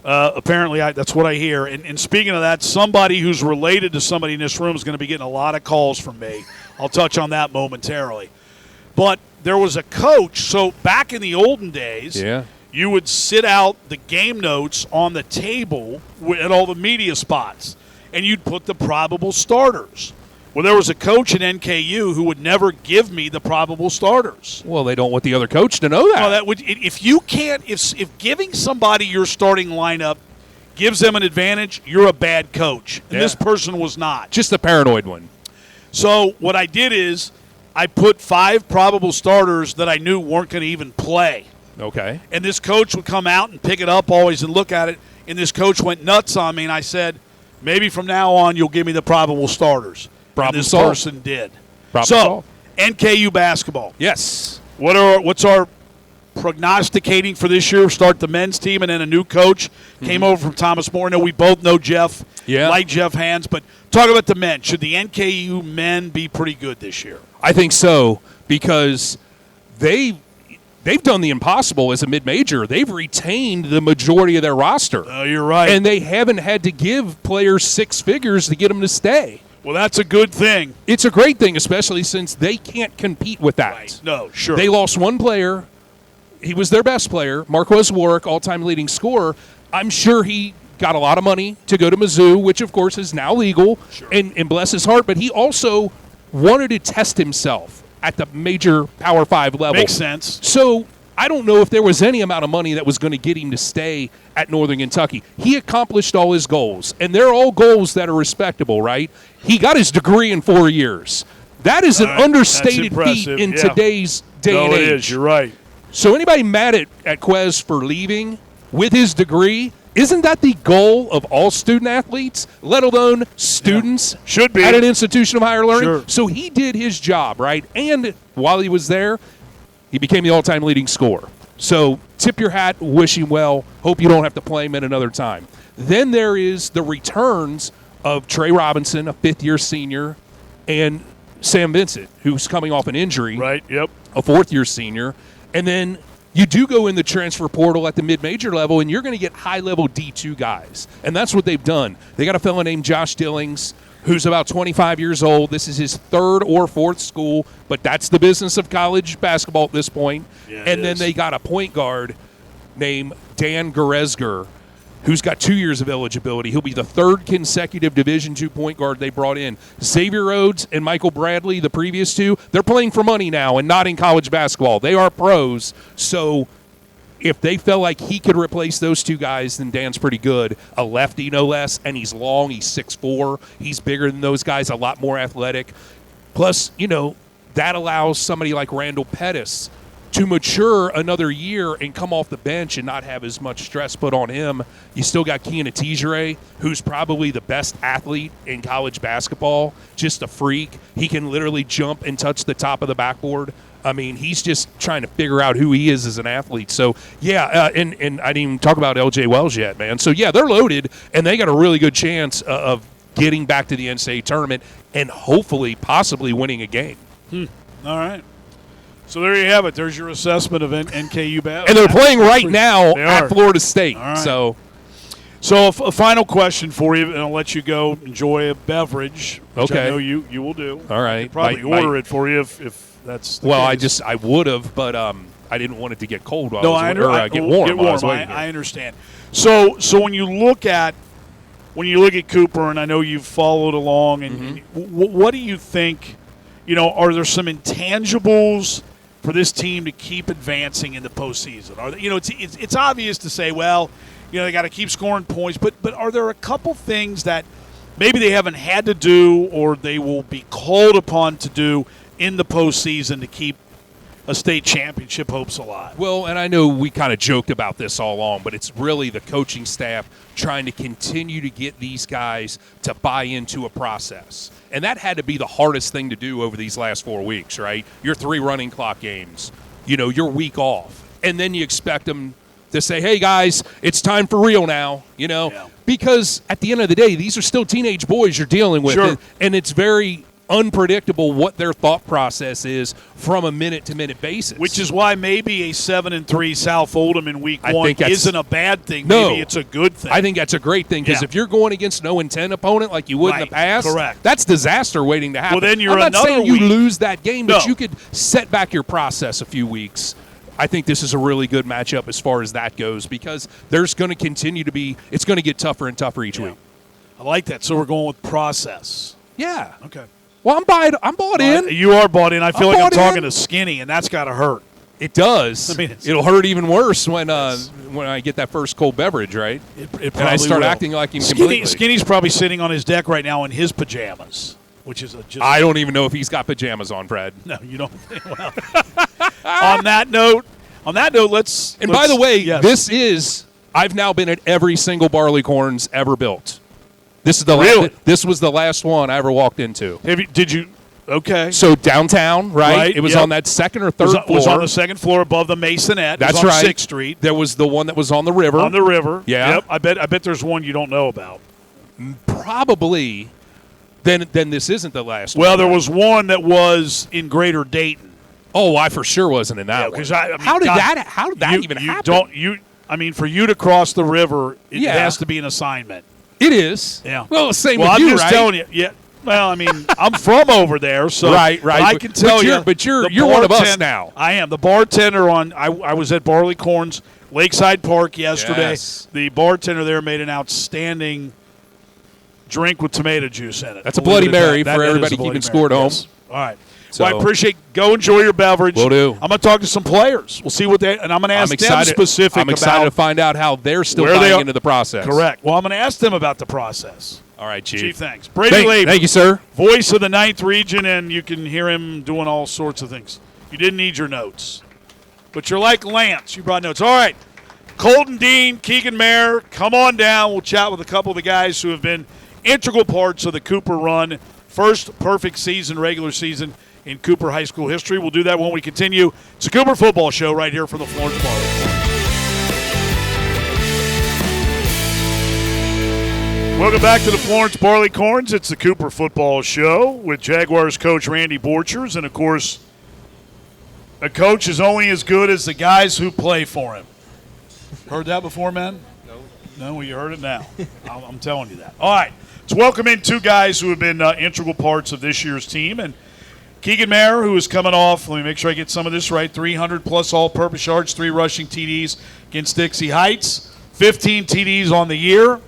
Apparently, that's what I hear. And speaking of that, somebody who's related to somebody in this room is going to be getting a lot of calls from me. I'll touch on that momentarily. But there was a coach. So back in the olden days, Yeah. you would sit out the game notes on the table at all the media spots, and you'd put the probable starters. Well, there was a coach at NKU who would never give me the probable starters. Well, they don't want the other coach to know that. Well, that would if you can't if giving somebody your starting lineup gives them an advantage, you're a bad coach, and Yeah. this person was not. Just the paranoid one. So what I did is I put 5 probable starters that I knew weren't going to even play. Okay. And this coach would come out and pick it up always and look at it, and this coach went nuts on me, and I said, maybe from now on you'll give me the probable starters. Problem and this solved. person did. Problem so, solved. NKU basketball. Yes. What's our prognosticating for this year? Start the men's team, and then a new coach came over from Thomas More. I know we both know Jeff, like Jeff Hands, but talk about the men. Should the NKU men be pretty good this year? I think so, because they've done the impossible as a mid-major. They've retained the majority of their roster. Oh, you're right. And they haven't had to give players 6 figures to get them to stay. Well, that's a good thing. It's a great thing, especially since they can't compete with that. Right. No, sure. They lost one player. He was their best player, Marquez Warwick, all-time leading scorer. I'm sure he got a lot of money to go to Mizzou, which, of course, is now legal, and bless his heart. But he also wanted to test himself at the major Power 5 level. Makes sense. So I don't know if there was any amount of money that was going to get him to stay at Northern Kentucky. He accomplished all his goals, and they're all goals that are respectable, right? He got his degree in 4 years. That is an understated feat in today's day and age. No, it is. You're right. So anybody mad at Quez for leaving with his degree, isn't that the goal of all student athletes, let alone students Should be. at an institution of higher learning? Sure. So he did his job, right? And while he was there, he became the all-time leading scorer. So tip your hat, wish him well. Hope you don't have to play him at another time. Then there is the returns of Trey Robinson, a fifth-year senior, and Sam Vincent, who's coming off an injury. Right, yep. A fourth-year senior. And then you do go in the transfer portal at the mid-major level, and you're going to get high-level D2 guys. And that's what they've done. They got a fellow named Josh Dillings, who's about 25 years old. This is his 3rd or 4th school, but that's the business of college basketball at this point. Yeah, and then they got a point guard named Dan Goresger, who's got 2 years of eligibility. He'll be the 3rd consecutive Division II point guard they brought in. Xavier Rhodes and Michael Bradley, the previous 2, they're playing for money now and not in college basketball. They are pros. So if they felt like he could replace those 2 guys, then Dan's pretty good. A lefty, no less, and he's long. He's 6'4". He's bigger than those guys, a lot more athletic. Plus, that allows somebody like Randall Pettis to mature another year and come off the bench and not have as much stress put on him. You still got Keagan Maher, who's probably the best athlete in college basketball, just a freak. He can literally jump and touch the top of the backboard. I mean, he's just trying to figure out who he is as an athlete. So, and I didn't even talk about L.J. Wells yet, man. So, yeah, they're loaded, and they got a really good chance of getting back to the NCAA tournament and hopefully possibly winning a game. All right. So there you have it. There's your assessment of NKU basketball. And they're playing right now at Florida State. All right. So a final question for you, and I'll let you go enjoy a beverage, which Okay. I know you will do. All right. I could probably order it for you if that's the case. I would have, but I didn't want it to get cold while No, I was get warm. while I was waiting here. I understand. So when you look at Cooper, and I know you've followed along, and what do you think? Are there some intangibles for this team to keep advancing in the postseason? It's obvious to say, well, they got to keep scoring points, but are there a couple things that maybe they haven't had to do or they will be called upon to do in the postseason to keep a state championship hopes alive? Well, and I know we kind of joked about this all along, but it's really the coaching staff trying to continue to get these guys to buy into a process. And that had to be the hardest thing to do over these last 4 weeks, right? Your 3 running clock games, your week off. And then you expect them to say, hey, guys, it's time for real now, Yeah. Because at the end of the day, these are still teenage boys you're dealing with. Sure. And it's very unpredictable what their thought process is from a minute-to-minute basis. Which is why maybe a 7-3 South Oldham in week 1 isn't a bad thing. No. Maybe it's a good thing. I think that's a great thing because if you're going against an 0-10 opponent like you would in the past, correct. that's disaster waiting to happen. Well, then you're I'm not saying week. you lose that game, but No. you could set back your process a few weeks. I think this is a really good matchup as far as that goes because there's going to continue to be – it's going to get tougher and tougher each week. I like that. So we're going with process. Yeah. Okay. Well, I'm bought in. You are bought in. I feel I'm like I'm bought talking in. to Skinny, and that's got to hurt. It does. I mean, it'll hurt even worse when I get that first cold beverage, right? It and I start will. acting like him completely. Skinny's probably sitting on his deck right now in his pajamas which is just. I don't even know if he's got pajamas on, Fred. No, you don't. Well, on that note, let's. And by the way, yes. I've now been at every single Barleycorns ever built. This is the Really? This was the last one I ever walked into. Did you? Okay. So downtown, right? It was yep. on that second or third floor. It was on the second floor above the Masonette. That's it was on right. 6th Street. There was the one that was on the river. On the river. Yeah. Yep. I bet there's one you don't know about. Probably. Then this isn't the last one. Well, there was one that was in Greater Dayton. Oh, I for sure wasn't in that one. I mean, how did that even happen? I mean, for you to cross the river, it Yeah. has to be an assignment. It is. Yeah. Well, same Well, with I'm you, just right? telling you. Yeah. Well, I mean, I'm from over there, so Right. I can tell you. But you're the one of us bartender- now. I am the bartender on. I was at Barleycorn's Lakeside Park yesterday. Yes. The bartender there made an outstanding drink with tomato juice in it. That's a Believe Bloody it or not. Mary That for is everybody a Bloody keeping score at Mary, home. yes. All right. So Well, I appreciate. Go enjoy your beverage. Will do. I'm going to talk to some players. We'll see what they. And I'm going to ask them specific. I'm excited about to find out how they're still where they buying are. into the process. Correct. Well, I'm going to ask them about the process. All right, Chief. Chief, thanks. Brady Laber, Thank you, sir. voice of the 9th region, and you can hear him doing all sorts of things. You didn't need your notes, but you're like Lance. You brought notes. All right. Colton Dean, Keagan Maher, come on down. We'll chat with a couple of the guys who have been integral parts of the Cooper run. First perfect season, regular season in Cooper High School history. We'll do that when we continue. It's a Cooper football show right here from the Florence Barleycorn. Welcome back to the Florence Barleycorns. It's the Cooper football show with Jaguars coach Randy Borchers. And, of course, a coach is only as good as the guys who play for him. Heard that before, man? No, well, you heard it now. I'm telling you that. All right. Let's welcome in two guys who have been integral parts of this year's team. And Keagan Maher, who is coming off, let me make sure I get some of this right, 300-plus all-purpose yards, 3 rushing TDs against Dixie Heights, 15 TDs on the year.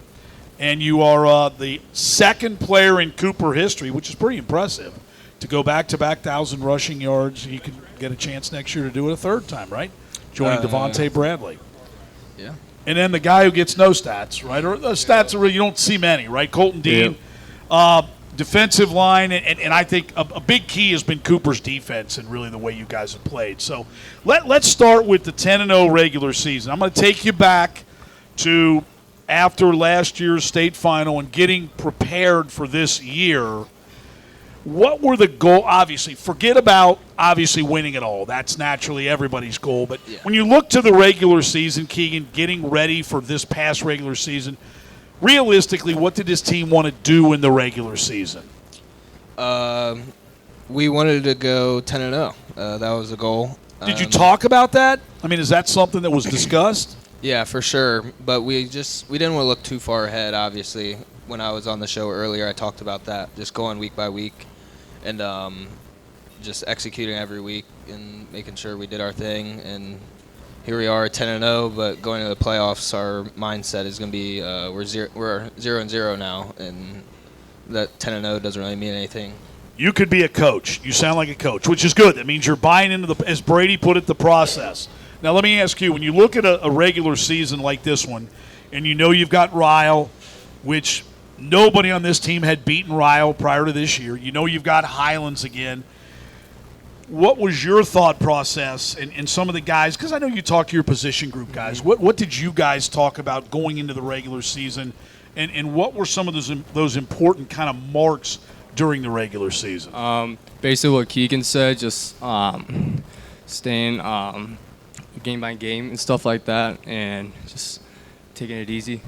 And you are the second player in Cooper history, which is pretty impressive, to go back-to-back 1,000 rushing yards. You can get a chance next year to do it a third time, right? Joining Devontae Bradley. Yeah. And then the guy who gets no stats, right? Or stats are you don't see many, right? Colton Dean, defensive line, and I think a big key has been Cooper's defense and really the way you guys have played. So let's start with the 10-0 regular season. I'm going to take you back to after last year's state final and getting prepared for this year. What were the goals? Obviously, forget about winning it all. That's naturally everybody's goal. But when you look to the regular season, Keagan, getting ready for this past regular season, realistically, what did this team want to do in the regular season? We wanted to go 10-0. That was the goal. Did you talk about that? I mean, is that something that was discussed? Yeah, for sure. But we didn't want to look too far ahead, obviously. When I was on the show earlier, I talked about that, just going week by week and just executing every week and making sure we did our thing. And here we are, 10-0. But going to the playoffs, our mindset is going to be we're 0-0 now, and that 10-0 doesn't really mean anything. You could be a coach. You sound like a coach, which is good. That means you're buying into as Brady put it, the process. Now, let me ask you, when you look at a regular season like this one, and you know you've got Ryle, which nobody on this team had beaten Ryle prior to this year. You know you've got Highlands again. What was your thought process and some of the guys, because I know you talk to your position group guys, what did you guys talk about going into the regular season, and what were some of those important kind of marks during the regular season? Basically what Keagan said, just staying game by game and stuff like that, and just taking it easy.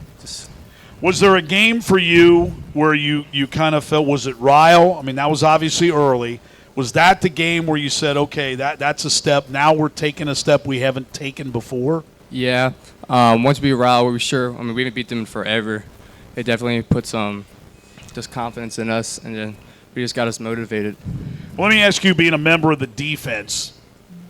Was there a game for you where you kind of felt, was it Ryle? I mean, that was obviously early. Was that the game where you said, okay, that's a step, now we're taking a step we haven't taken before? Yeah. Once we beat Ryle, we were sure. I mean, we didn't beat them in forever. It definitely put some just confidence in us, and then we just got us motivated. Well, let me ask you, being a member of the defense,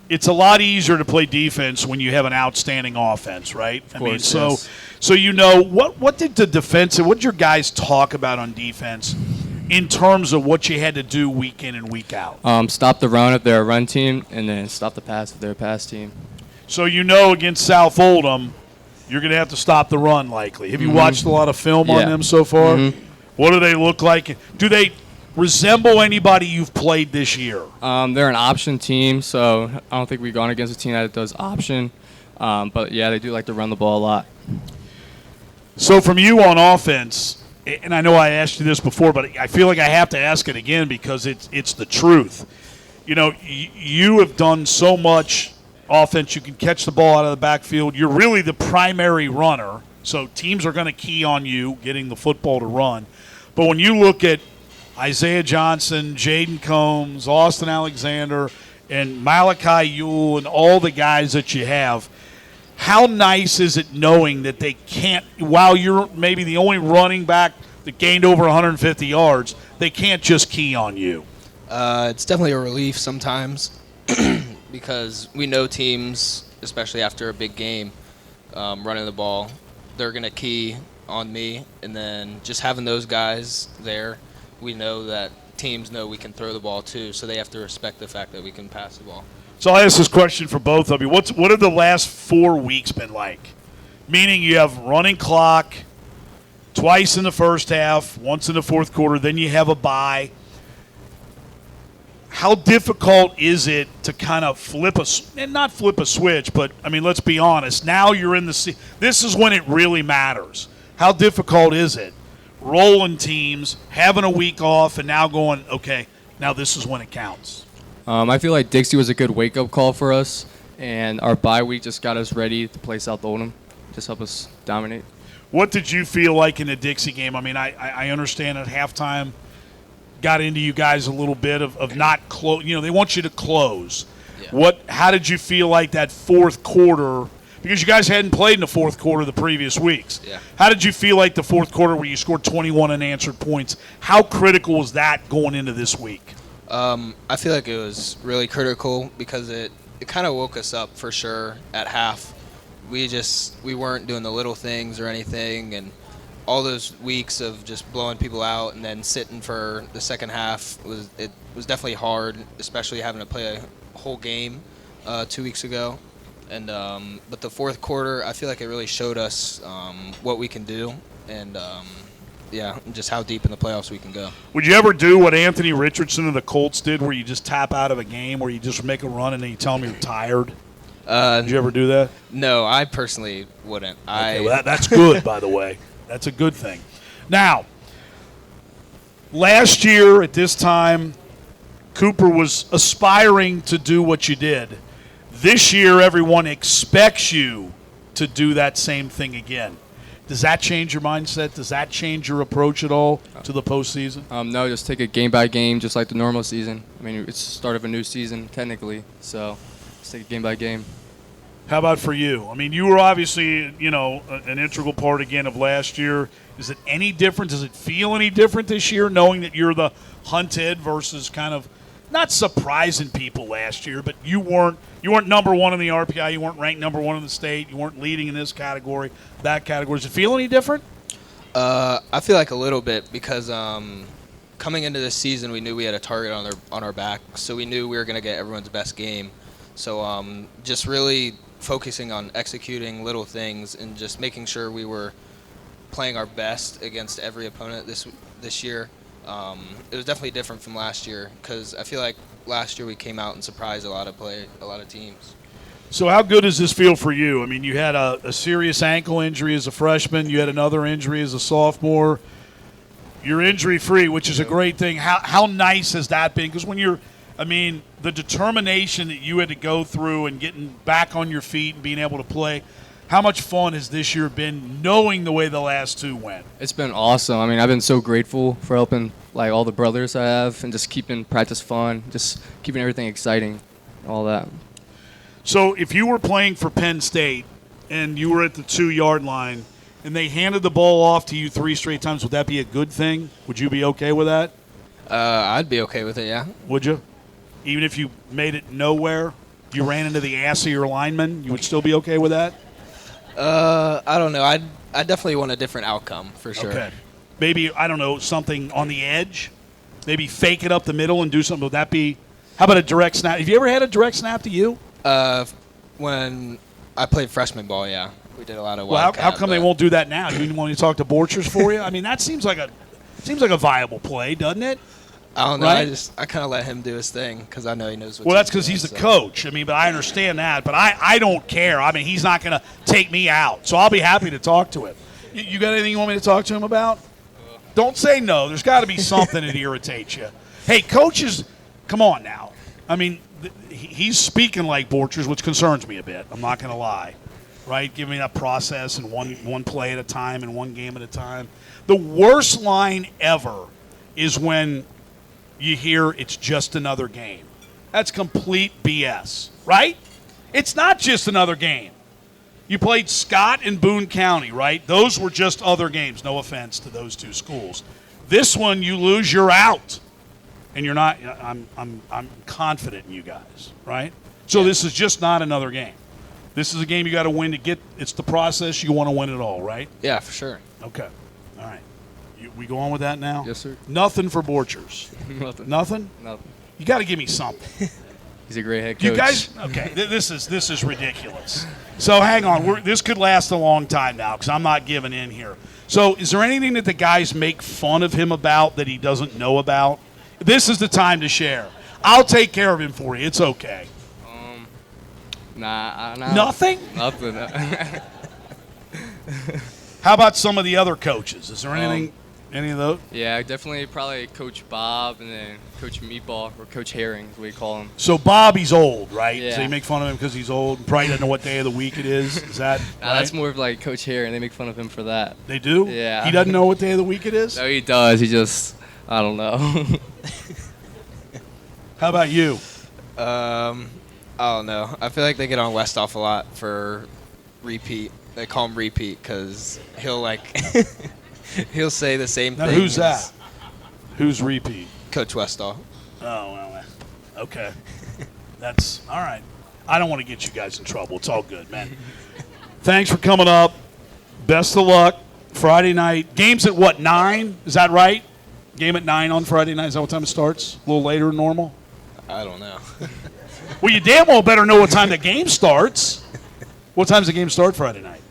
it's a lot easier to play defense when you have an outstanding offense, right? Of course, yes. So you know, what did the defensive, what did your guys talk about on defense in terms of what you had to do week in and week out? Stop the run if they're a run team, and then stop the pass if they're a pass team. So you know against South Oldham, you're going to have to stop the run likely. Have you watched a lot of film on them so far? What do they look like? Do resemble anybody you've played this year? They're an option team, so I don't think we've gone against a team that does option. But, yeah, they do like to run the ball a lot. So from you on offense, and I know I asked you this before, but I feel like I have to ask it again because it's the truth. You know, you have done so much offense. You can catch the ball out of the backfield. You're really the primary runner, so teams are going to key on you getting the football to run. But when you look at Isaiah Johnson, Jaden Combs, Austin Alexander, and Malachi Ewell and all the guys that you have, how nice is it knowing that they can't, while you're maybe the only running back that gained over 150 yards, they can't just key on you? It's definitely a relief sometimes because we know teams, especially after a big game, running the ball, they're going to key on me. And then just having those guys there, we know that teams know we can throw the ball too, so they have to respect the fact that we can pass the ball. So I'll ask this question for both of you. What have the last 4 weeks been like? Meaning you have running clock twice in the first half, once in the fourth quarter, then you have a bye. How difficult is it to kind of not flip a switch, but, I mean, let's be honest. Now you're in the – this is when it really matters. How difficult is it? Rolling teams, having a week off, and now going, okay, now this is when it counts. I feel like Dixie was a good wake-up call for us, and our bye week just got us ready to play South Oldham, just help us dominate. What did you feel like in the Dixie game? I mean, I understand at halftime got into you guys a little bit of not close. You know, they want you to close. Yeah. How did you feel like that fourth quarter? Because you guys hadn't played in the fourth quarter the previous weeks. Yeah. How did you feel like the fourth quarter where you scored 21 unanswered points? How critical was that going into this week? I feel like it was really critical because it kind of woke us up for sure at half. We weren't doing the little things or anything, and all those weeks of just blowing people out and then sitting for the second half was definitely hard, especially having to play a whole game 2 weeks ago. And but the fourth quarter, I feel like it really showed us what we can do, and just how deep in the playoffs we can go. Would you ever do what Anthony Richardson of the Colts did, where you just tap out of a game, where you just make a run and then you tell them you're tired? Did you ever do that? No, I personally wouldn't. Okay, well, that's good, by the way. That's a good thing. Now, last year at this time, Cooper was aspiring to do what you did. This year, everyone expects you to do that same thing again. Does that change your mindset? Does that change your approach at all to the postseason? No, just take it game by game, just like the normal season. I mean, it's the start of a new season, technically, so just take it game by game. How about for you? I mean, you were obviously, an integral part again of last year. Is it any different? Does it feel any different this year, knowing that you're the hunted versus kind of not surprising people last year, but you weren't number one in the RPI, you weren't ranked number one in the state, you weren't leading in this category, that category. Does it feel any different? I feel like a little bit because coming into this season, we knew we had a target on our back, so we knew we were going to get everyone's best game. So just really focusing on executing little things and just making sure we were playing our best against every opponent this year. It was definitely different from last year because I feel like last year we came out and surprised a lot of teams. So how good does this feel for you? I mean, you had a serious ankle injury as a freshman. You had another injury as a sophomore. You're injury-free, which is a great thing. How nice has that been? Because the determination that you had to go through and getting back on your feet and being able to play, how much fun has this year been knowing the way the last two went? It's been awesome. I mean, I've been so grateful for helping all the brothers I have and just keeping practice fun, just keeping everything exciting, all that. So if you were playing for Penn State and you were at the 2-yard line and they handed the ball off to you 3 straight times, would that be a good thing? Would you be okay with that? I'd be okay with it, yeah. Would you? Even if you made it nowhere, you ran into the ass of your lineman, you would still be okay with that? I don't know. I definitely want a different outcome for sure. Okay. Maybe, I don't know, something on the edge? Maybe fake it up the middle and do something. Would that be – how about a direct snap? Have you ever had a direct snap to you? When I played freshman ball, yeah. We did a lot of wildcat. Well, how come they won't do that now? You want to talk to Borchers for you? I mean, that seems like a viable play, doesn't it? I don't know. Right? I kind of let him do his thing because I know he knows what. Well, that's because he's the coach. I mean, but I understand that. But I don't care. I mean, he's not going to take me out. So I'll be happy to talk to him. You got anything you want me to talk to him about? Don't say no. There's got to be something that irritates you. Hey, coaches, come on now. I mean, he's speaking like Borchers, which concerns me a bit. I'm not going to lie. Right? Giving that process and one play at a time and one game at a time. The worst line ever is when you hear it's just another game. That's complete BS, right? It's not just another game. You played Scott and Boone County, right? Those were just other games. No offense to those two schools. This one, you lose, you're out. And you're not. I'm confident in you guys, right? So this is just not another game. This is a game you got to win to get. It's the process. You want to win it all, right? Yeah, for sure. Okay. All right. We go on with that now? Yes, sir. Nothing for Borchers. Nothing. Nothing? Nothing. You got to give me something. He's a great head coach. You guys, okay, this is ridiculous. So hang on, this could last a long time now because I'm not giving in here. So is there anything that the guys make fun of him about that he doesn't know about? This is the time to share. I'll take care of him for you. It's okay. Nah. Nothing? Nothing. How about some of the other coaches? Is there anything, any of those? Yeah, definitely probably Coach Bob and then Coach Meatball or Coach Herring, as we call him. So Bobby's old, right? Yeah. So you make fun of him because he's old. Probably doesn't know what day of the week it is. Is that Nah, right? that's more of like Coach Herring. They make fun of him for that. They do? Yeah. He doesn't know what day of the week it is? No, he does. He just, I don't know. How about you? I don't know. I feel like they get on Westhoff a lot for repeat. They call him repeat because he'll he'll say the same Now, thing. who's that? Who's repeat? Coach Westhoff. Oh, well, okay. That's all right. I don't want to get you guys in trouble. It's all good, man. Thanks for coming up. Best of luck. Friday night. Game's at what, 9? Is that right? Game at 9 on Friday night. Is that what time it starts? A little later than normal? I don't know. Well, you damn well better know what time the game starts. What time does the game start Friday night?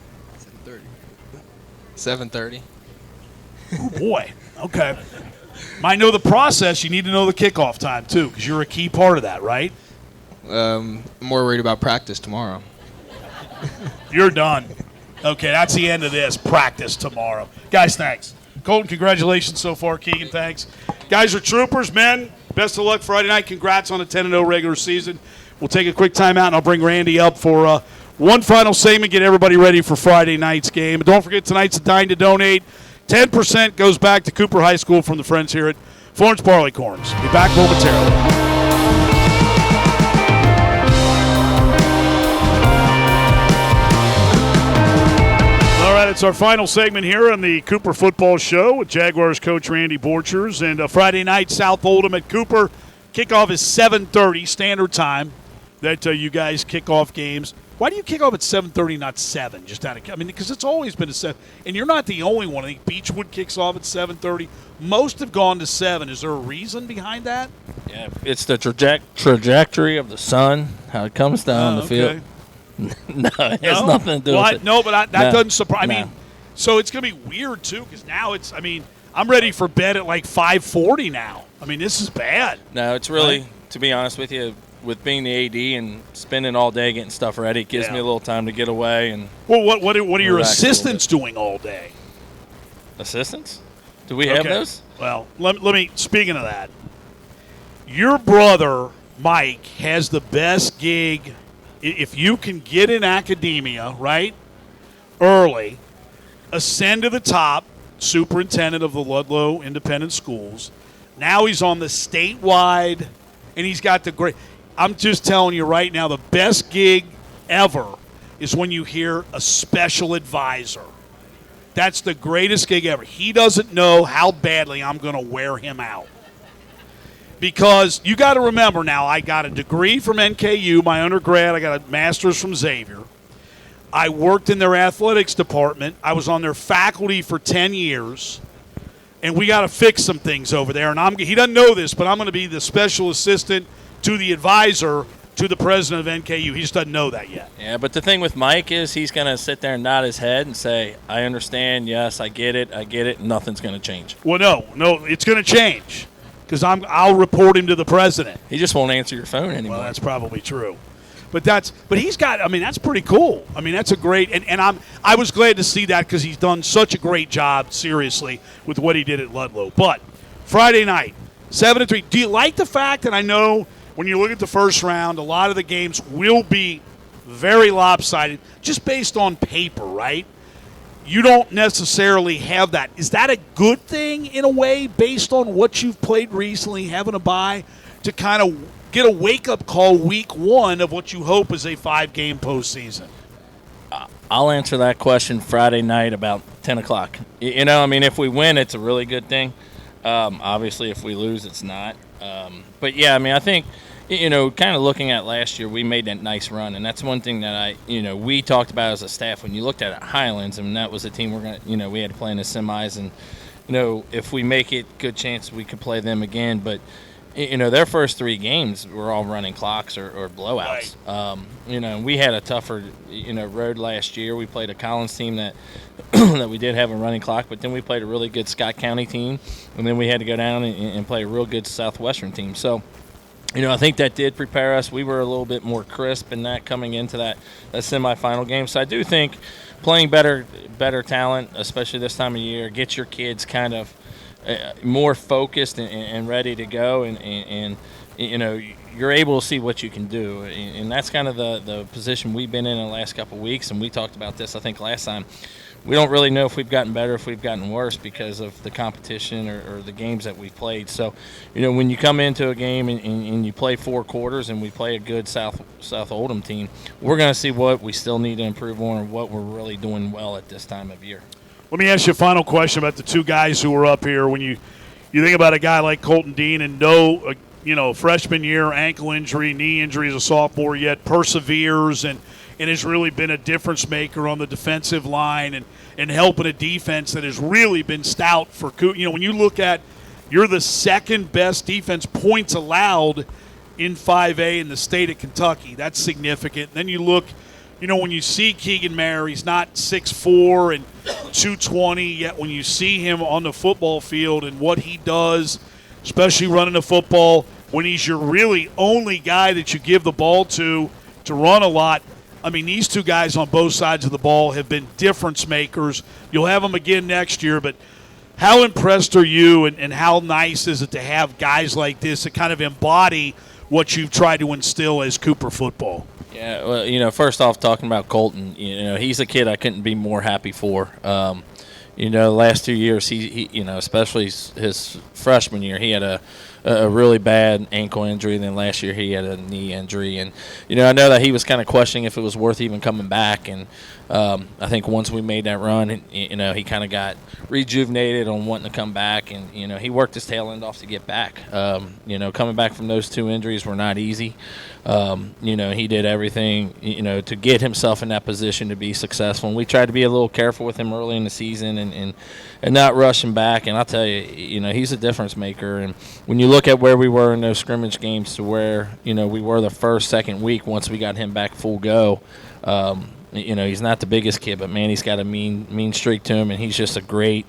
7:30. Oh, boy. Okay. Might know the process. You need to know the kickoff time, too, because you're a key part of that, right? I'm more worried about practice tomorrow. You're done. Okay, that's the end of this. Practice tomorrow. Guys, thanks. Colton, congratulations so far. Keagan, thanks. Guys are troopers, men. Best of luck Friday night. Congrats on a 10-0 regular season. We'll take a quick timeout, and I'll bring Randy up for one final segment, get everybody ready for Friday night's game. And don't forget, tonight's a Dine to Donate. 10% goes back to Cooper High School from the friends here at Florence Barleycorns. Be back momentarily. It's our final segment here on the Cooper Football Show with Jaguars coach Randy Borchers. And Friday night, South Oldham at Cooper. Kickoff is 7:30 standard time that you guys kick off games. Why do you kick off at 7:30, not 7? Just out of, I mean, because it's always been a 7. And you're not the only one. I think Beechwood kicks off at 7:30. Most have gone to 7. Is there a reason behind that? Yeah, it's the trajectory of the sun, how it comes down the field. No, it has nothing to do with it. No, but that doesn't surprise me. No. I mean, so it's going to be weird, too, because now it's, I mean, I'm ready for bed at like 5:40 now. I mean, this is bad. No, it's really, to be honest with you, with being the AD and spending all day getting stuff ready, it gives me a little time to get away. And well, what are your relax a little assistants doing all day? Assistants? Do we have those? Well, let me, speaking of that, your brother, Mike, has the best gig. If you can get in academia, right, early, ascend to the top, superintendent of the Ludlow Independent Schools. Now he's on the statewide, and he's got the great – I'm just telling you right now, the best gig ever is when you hear a special advisor. That's the greatest gig ever. He doesn't know how badly I'm going to wear him out. Because you got to remember now, I got a degree from NKU, my undergrad. I got a master's from Xavier. I worked in their athletics department. I was on their faculty for 10 years. And we got to fix some things over there. And he doesn't know this, but I'm going to be the special assistant to the advisor to the president of NKU. He just doesn't know that yet. Yeah, but the thing with Mike is he's going to sit there and nod his head and say, I understand, yes, I get it, and nothing's going to change. Well, no, it's going to change. because I'll report him to the president. He just won't answer your phone anymore. Well, that's probably true. But he's got. I mean, that's pretty cool. I mean, that's a great. And I was glad to see that because he's done such a great job, seriously, with what he did at Ludlow. But Friday night, 7-3. Do you like the fact that I know when you look at the first round, a lot of the games will be very lopsided, just based on paper, right? You don't necessarily have that. Is that a good thing in a way, based on what you've played recently, having a bye, to kind of get a wake-up call week one of what you hope is a 5-game postseason? I'll answer that question Friday night about 10 o'clock. You know, I mean, if we win, it's a really good thing. Obviously, if we lose, it's not. But, yeah, I mean, I think, you know, kind of looking at last year, we made that nice run. And that's one thing that we talked about as a staff. When you looked at Highlands, and that was a team we had to play in the semis. And, you know, if we make it, good chance we could play them again. But, you know, their first 3 games were all running clocks or blowouts. Right. You know, we had a tougher, road last year. We played a Collins team that that we did have a running clock, but then we played a really good Scott County team, and then we had to go down and play a real good Southwestern team. So, you know, I think that did prepare us. We were a little bit more crisp in that coming into that semifinal game. So I do think playing better talent, especially this time of year, get your kids kind of more focused and ready to go, and you know, you're able to see what you can do, and that's kind of the position we've been in the last couple of weeks. And we talked about this, I think, last time. We don't really know if we've gotten better, if we've gotten worse because of the competition or the games that we've played. So, you know, when you come into a game and you play 4 quarters and we play a good South Oldham team, we're going to see what we still need to improve on or what we're really doing well at this time of year. Let me ask you a final question about the 2 guys who were up here. When you think about a guy like Colton Dean and freshman year, ankle injury, knee injury as a sophomore, yet perseveres and has really been a difference maker on the defensive line and helping a defense that has really been stout for Cooper. You know, when you look at, you're the second best defense points allowed in 5A in the state of Kentucky. That's significant. And then you look, you know, when you see Keagan Maher, he's not 6'4" and 220, yet when you see him on the football field and what he does, especially running the football, when he's your really only guy that you give the ball to run a lot. I mean, these 2 guys on both sides of the ball have been difference makers. You'll have them again next year, but how impressed are you, and how nice is it to have guys like this that kind of embody what you've tried to instill as Cooper football? Yeah, well, you know, first off, talking about Colton, you know, he's a kid I couldn't be more happy for. You know, the last 2 years, he you know, especially his freshman year, he had a really bad ankle injury. And then last year he had a knee injury. And, you know, I know that he was kind of questioning if it was worth even coming back. And I think once we made that run, you know, he kind of got rejuvenated on wanting to come back. And, you know, he worked his tail end off to get back. You know, coming back from those 2 injuries were not easy. You know, he did everything, you know, to get himself in that position to be successful. And we tried to be a little careful with him early in the season and not rush him back. And I'll tell you, you know, he's a difference maker. And when you look at where we were in those scrimmage games to where, you know, we were the first, second week once we got him back full go, you know, he's not the biggest kid, but, man, he's got a mean streak to him, and he's just a great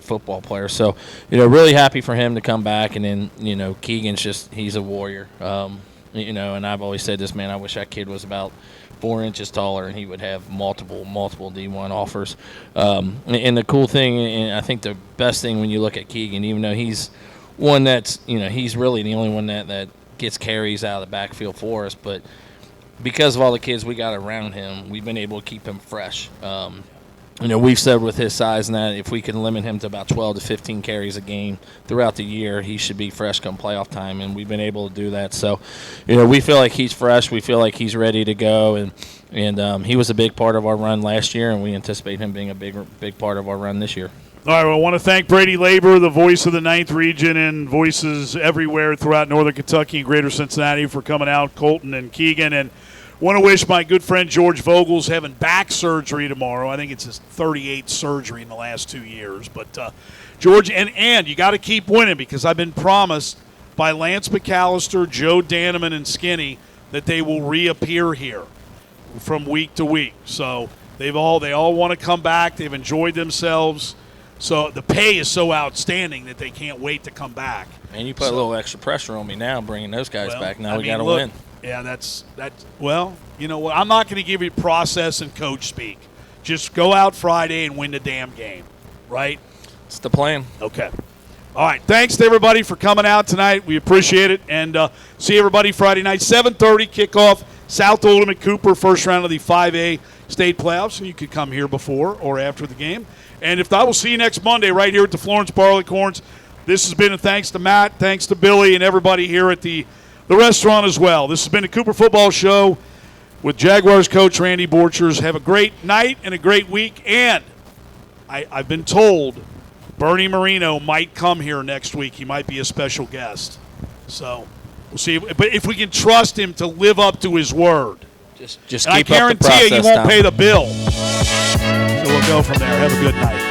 football player. So, you know, really happy for him to come back. And then, you know, Keegan's he's a warrior. You know, and I've always said this, man, I wish that kid was about 4 inches taller and he would have multiple D1 offers. And the cool thing, and I think the best thing when you look at Keagan, even though he's one that's, you know, he's really the only one that gets carries out of the backfield for us, but because of all the kids we got around him, we've been able to keep him fresh. You know, we've said with his size and that if we can limit him to about 12 to 15 carries a game throughout the year, he should be fresh come playoff time, and we've been able to do that. So, you know, we feel like he's fresh. We feel like he's ready to go, and he was a big part of our run last year, and we anticipate him being a big part of our run this year. All right, well, I want to thank Brady Laber, the voice of the 9th region and voices everywhere throughout northern Kentucky and greater Cincinnati, for coming out, Colton and Keagan, and want to wish my good friend George Vogel's having back surgery tomorrow. I think it's his 38th surgery in the last 2 years. But, George, and you got to keep winning, because I've been promised by Lance McAllister, Joe Danneman, and Skinny that they will reappear here from week to week. So they all want to come back. They've enjoyed themselves. So the pay is so outstanding that they can't wait to come back. And you put a little extra pressure on me now, bringing those guys back. Now we got to look, win. Yeah, that's. Well, you know what? I'm not going to give you process and coach speak. Just go out Friday and win the damn game, right? It's the plan. Okay. All right. Thanks to everybody for coming out tonight. We appreciate it. And see everybody Friday night, 7:30 kickoff, South Oldham at Cooper, first round of the 5A state playoffs. And you could come here before or after the game. And if not, we'll see you next Monday right here at the Florence Barleycorns. This has been a thanks to Matt, thanks to Billy, and everybody here at the restaurant as well. This has been the Cooper Football Show with Jaguars coach Randy Borchers. Have a great night and a great week. And I've been told Bernie Marino might come here next week. He might be a special guest. So we'll see. But if we can trust him to live up to his word. Just And keep I up the guarantee you process, won't Tom. pay the bill. So we'll go from there. Have a good night.